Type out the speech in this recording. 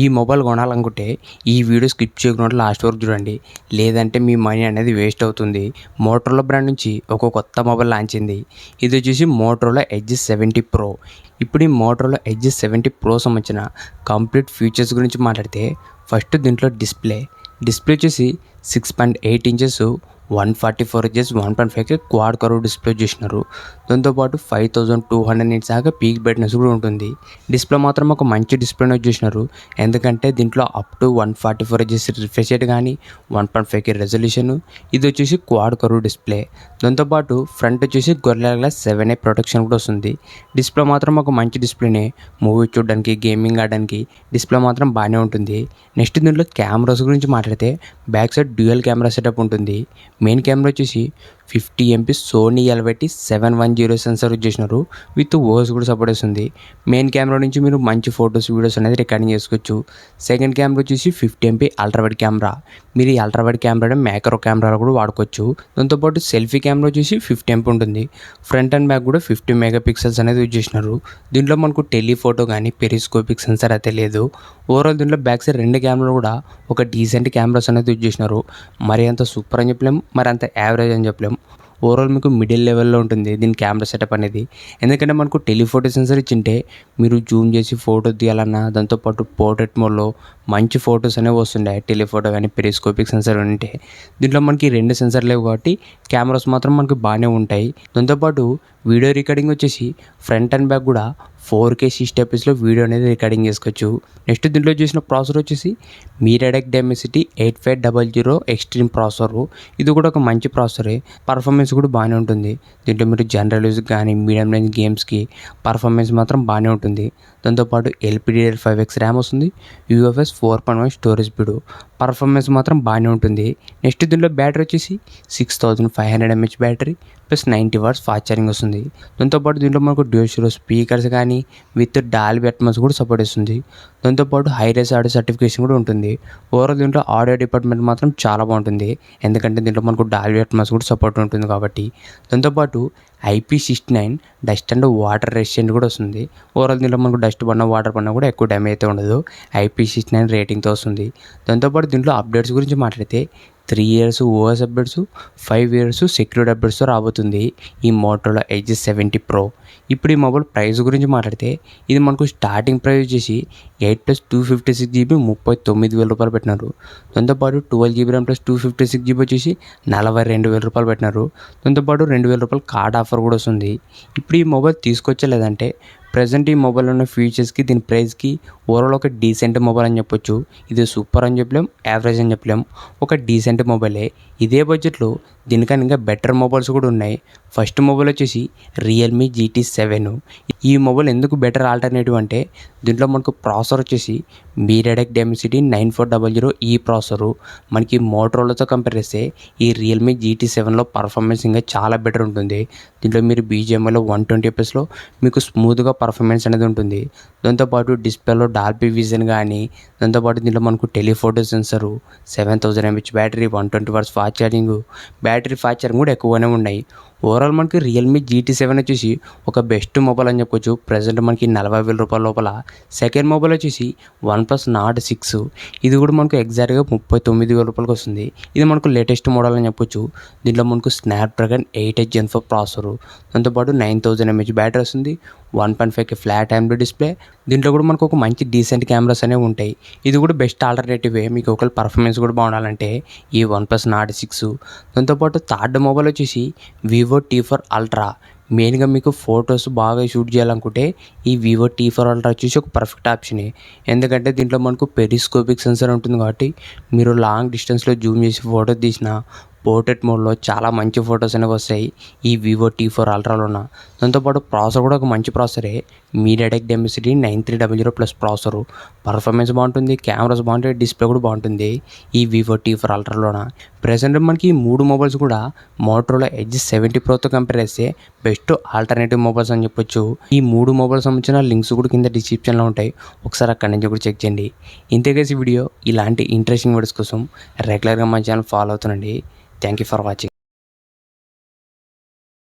ఈ మొబైల్ కొనాలనుకుంటే ఈ video skip చేయకుండా లాస్ట్ వరకు చూడండి, లేదంటే మీ మనీ అనేది వేస్ట్ అవుతుంది. మోటరోలా బ్రాండ్ నుంచి ఒక కొత్త మొబైల్ లాంచ్ అయింది. ఇది వచ్చేసి మోటరోలా ఎడ్జ్ 70 ప్రో. ఇప్పుడు ఈ మోటరోలా ఎడ్జ్ 70 ప్రో సంబంధించిన కంప్లీట్ ఫీచర్స్ గురించి మాట్లాడితే, ఫస్ట్ దీంట్లో డిస్ప్లే వచ్చేసి 6.8 inches 144 HS 1.5 quad curve display చేసినారు. దాంతోపాటు 5200 నిట్స్ దాకా పీక్ బ్రైట్నెస్ కూడా ఉంటుంది. డిస్ప్లే మాత్రం ఒక మంచి డిస్ప్లేని వచ్చేసినారు, ఎందుకంటే దీంట్లో up to 144 H S refresh rate కానీ 1.5K రెజల్యూషన్. ఇది వచ్చేసి క్వాడ్ కర్వ్ డిస్ప్లే. దాంతోపాటు ఫ్రంట్ వచ్చేసి గొరిల్లా గ్లాస్ 7A ప్రొటెక్షన్ కూడా వస్తుంది. డిస్ప్లే మాత్రం ఒక మంచి డిస్ప్లేనే, మూవీ చూడడానికి గేమింగ్ ఆడడానికి డిస్ప్లే మాత్రం బాగానే ఉంటుంది. నెక్స్ట్ దీంట్లో కెమెరాస్ గురించి మాట్లాడితే, back side dual camera setup ఉంటుంది. మెయిన్ కెమెరా వచ్చేసి 50 MP సోనీ LVT-710 సెన్సార్ చేసినారు, విత్ ఓఎస్ కూడా సపోర్ట్ చేస్తుంది. మెయిన్ కెమెరా నుంచి మీరు మంచి ఫొటోస్ వీడియోస్ అనేది రికార్డింగ్ చేసుకోవచ్చు. సెకండ్ కెమెరా వచ్చేసి 50 MP అల్ట్రావైడ్ కెమెరా. మీరు ఈ అల్ట్రావైడ్ కెమెరా మ్యాక్రో కెమెరాలో కూడా వాడుకోవచ్చు. దాంతోపాటు సెల్ఫీ కెమెరా వచ్చేసి 50 MP ఉంటుంది. ఫ్రంట్ అండ్ బ్యాక్ కూడా 50 మెగాపిక్సెల్స్ అనేది యూజ్ చేసినారు. దీంట్లో మనకు టెలిఫోటో కానీ పెరిస్కోపిక్ సెన్సార్ అయితే లేదు. ఓవరాల్ దీంట్లో బ్యాక్ సైడ్ రెండు కెమెరాలు కూడా ఒక డీసెంట్ కెమెరాస్ అనేది యూజ్ చేసినారు. మరి అంత సూపర్ అని చెప్పలేము, మరి అంత యావరేజ్ అని చెప్పలేము. ఓవరాల్ మీకు మిడిల్ లెవెల్లో ఉంటుంది దీని కెమెరా సెటప్ అనేది. ఎందుకంటే మనకు టెలిఫోటో సెన్సర్ ఇచ్చింటే మీరు జూమ్ చేసి ఫోటో తీయాలన్నా, దాంతోపాటు పోర్ట్రేట్ మోడ్లో మంచి ఫొటోస్ అనేవి వస్తుంటాయి. టెలిఫోటో కానీ పెరిస్కోపిక్ సెన్సర్ ఉంటే, దీంట్లో మనకి రెండు సెన్సర్ లేవు కాబట్టి కెమెరాస్ మాత్రం మనకు బాగానే ఉంటాయి. దాంతోపాటు వీడియో రికార్డింగ్ వచ్చేసి ఫ్రంట్ అండ్ బ్యాక్ కూడా 4K 60 fps వీడియో అనేది రికార్డింగ్ చేసుకోవచ్చు. నెక్స్ట్ దీంట్లో చేసిన ప్రాసెసర్ వచ్చేసి మీడియాటెక్ డైమెన్సిటీ 8500 ఎక్స్ట్రీమ్ ప్రాసెసర్. ఇది కూడా ఒక మంచి ప్రాసెసరే, పర్ఫార్మెన్స్ కూడా బాగానే ఉంటుంది. దీంట్లో మీరు జనరల్ యూజ్ కానీ మీడియం రేంజ్ గేమ్స్కి పర్ఫార్మెన్స్ మాత్రం బాగానే ఉంటుంది. దాంతోపాటు LPDDR5X ర్యామ్ వస్తుంది, UFS 4.1 స్టోరేజ్ స్పీడ్. పర్ఫార్మెన్స్ మాత్రం బాగానే ఉంటుంది. నెక్స్ట్ దీంట్లో బ్యాటరీ వచ్చేసి 6500 mAh battery plus 90 watts fast charging వస్తుంది. దాంతోపాటు దీంట్లో మనకు డ్యూయల్ స్టీరియో స్పీకర్స్ కానీ విత్ డాల్బీ అట్మాస్ కూడా సపోర్ట్ చేస్తుంది. దాంతోపాటు హై రేస్ ఆడియో సర్టిఫికేషన్ కూడా ఉంటుంది. ఓవరాల్ దీంట్లో ఆడియో డిపార్ట్మెంట్ మాత్రం చాలా బాగుంటుంది, ఎందుకంటే దీంట్లో మనకు డాల్బీ అట్మాస్ కూడా సపోర్ట్ ఉంటుంది కాబట్టి. దాంతోపాటు IP69 dust and water resistant కూడా వస్తుంది. ఓవరాల్ దీంట్లో మనకు డస్ట్ పడినా వాటర్ పడినా కూడా ఎక్కువ డ్యామేజ్ అయితే ఉండదు. IP69 రేటింగ్తో వస్తుంది. దాంతోపాటు దీంట్లో అప్డేట్స్ గురించి మాట్లాడితే 3 years OS updates, 5 years security అప్డేట్స్తో రాబోతుంది ఈ మోటరోలా ఎడ్జ్ 70 ప్రో. ఇప్పుడు ఈ మొబైల్ ప్రైస్ గురించి మాట్లాడితే, ఇది మనకు స్టార్టింగ్ ప్రైస్ వచ్చేసి 8 + 256GB 39,000 రూపాయలు పెట్టినారు. దాంతోపాటు 12GB ర్యామ్ ప్లస్ 256GB వచ్చేసి 42,000 రూపాయలు పెట్టినారు. దాంతోపాటు 2,000 రూపాయలు కార్డ్ ఆఫర్ కూడా వస్తుంది. ఇప్పుడు ఈ మొబైల్ తీసుకొచ్చలేదంటే, ప్రజెంట్ ఈ మొబైల్ ఉన్న ఫీచర్స్కి దీని ప్రైస్కి ఓవరాల్ ఒక డీసెంట్ మొబైల్ అని చెప్పొచ్చు. ఇది సూపర్ అని చెప్పలేం, యావరేజ్ అని చెప్పలేం, ఒక డీసెంట్ మొబైలే. ఇదే బడ్జెట్లో దీనికన్నా ఇంకా బెటర్ మొబైల్స్ కూడా ఉన్నాయి. ఫస్ట్ మొబైల్ వచ్చేసి రియల్మీ GT7. ఈ మొబైల్ ఎందుకు బెటర్ ఆల్టర్నేటివ్ అంటే, దీంట్లో మనకు ప్రాసెసర్ వచ్చేసి మీడియాటెక్ డైమెన్సిటీ 9400 ప్రాసెసరు. మనకి మోటరోలాతో కంపేర్ చేస్తే ఈ రియల్మీ GT7లో పర్ఫార్మెన్స్ ఇంకా చాలా బెటర్ ఉంటుంది. దీంట్లో మీరు BGMIలో 120 fpsలో మీకు స్మూత్గా పర్ఫార్మెన్స్ అనేది ఉంటుంది. దాంతోపాటు డిస్ప్లేలో డాల్బీ విజన్ కానీ, దాంతోపాటు దీంట్లో మనకు telephoto sensor, 7000 mAh battery, 120 watts fast charging, battery fast charging కూడా ఎక్కువగానే ఉన్నాయి. ఓవరాల్ మనకి రియల్మీ GT7 వచ్చేసి ఒక బెస్ట్ మొబైల్ అని చెప్పొచ్చు. ప్రజెంట్ మనకి 40,000 రూపాయల లోపల. సెకండ్ మొబైల్ వచ్చేసి OnePlus Nord 6. ఇది కూడా మనకు ఎగ్జాక్ట్గా 39,000 రూపాయలకి వస్తుంది. ఇది మనకు లేటెస్ట్ మోడల్ అని చెప్పొచ్చు. దీంట్లో మనకు స్నాప్డ్రాగన్ 8H Gen 4 ప్రాసెసరు, దాంతోపాటు 9000 mAh బ్యాటరీ వస్తుంది, 1.5K ఫ్లాట్ AMOLED డిస్ప్లే. దీంట్లో కూడా మనకు ఒక మంచి డీసెంట్ కెమెరాస్ అనేవి ఉంటాయి. ఇది కూడా బెస్ట్ ఆల్టర్నేటివే మీకు ఒకవేళ పర్ఫార్మెన్స్ కూడా బాగుండాలంటే ఈ OnePlus Nord 6. దాంతోపాటు థర్డ్ మొబైల్ వచ్చేసి Vivo T4 Ultra. మెయిన్గా మీకు ఫొటోస్ బాగా షూట్ చేయాలనుకుంటే ఈ Vivo T4 Ultra వచ్చేసి ఒక పర్ఫెక్ట్ ఆప్షనే, ఎందుకంటే దీంట్లో మనకు పెరిస్కోపిక్ సెన్సర్ ఉంటుంది కాబట్టి మీరు లాంగ్ డిస్టెన్స్లో జూమ్ చేసి ఫోటో తీసిన పోర్ట్రేట్ మోడ్లో చాలా మంచి ఫొటోస్ అనేవి వస్తాయి ఈ Vivo T4 Ultraలోన. దాంతోపాటు ప్రాసెసర్ కూడా ఒక మంచి ప్రాసెసరే, మీడియాటెక్ డైమెన్సిటీ 9300+ ప్రాసెసరు. పర్ఫార్మెన్స్ బాగుంటుంది, కెమెరాస్ బాగుంటాయి, డిస్ప్లే కూడా బాగుంటుంది ఈ Vivo T4 Ultraలోన. ప్రెసెంట్ మనకి ఈ మూడు మొబైల్స్ కూడా మోటరోలా ఎడ్జ్ 70 ప్రోతో కంపేర్ చేస్తే బెస్ట్ ఆల్టర్నేటివ్ మొబైల్స్ అని చెప్పొచ్చు. ఈ మూడు మొబైల్స్ సంబంధించిన లింక్స్ కూడా కింద డిస్క్రిప్షన్లో ఉంటాయి, ఒకసారి అక్కడి నుంచి కూడా చెక్ చేయండి. ఇంతకేసి వీడియో ఇలాంటి ఇంట్రెస్టింగ్ వీడియోస్ కోసం రెగ్యులర్గా మా ఛానల్ ఫాలో అవుతుండండి. Thank you for watching.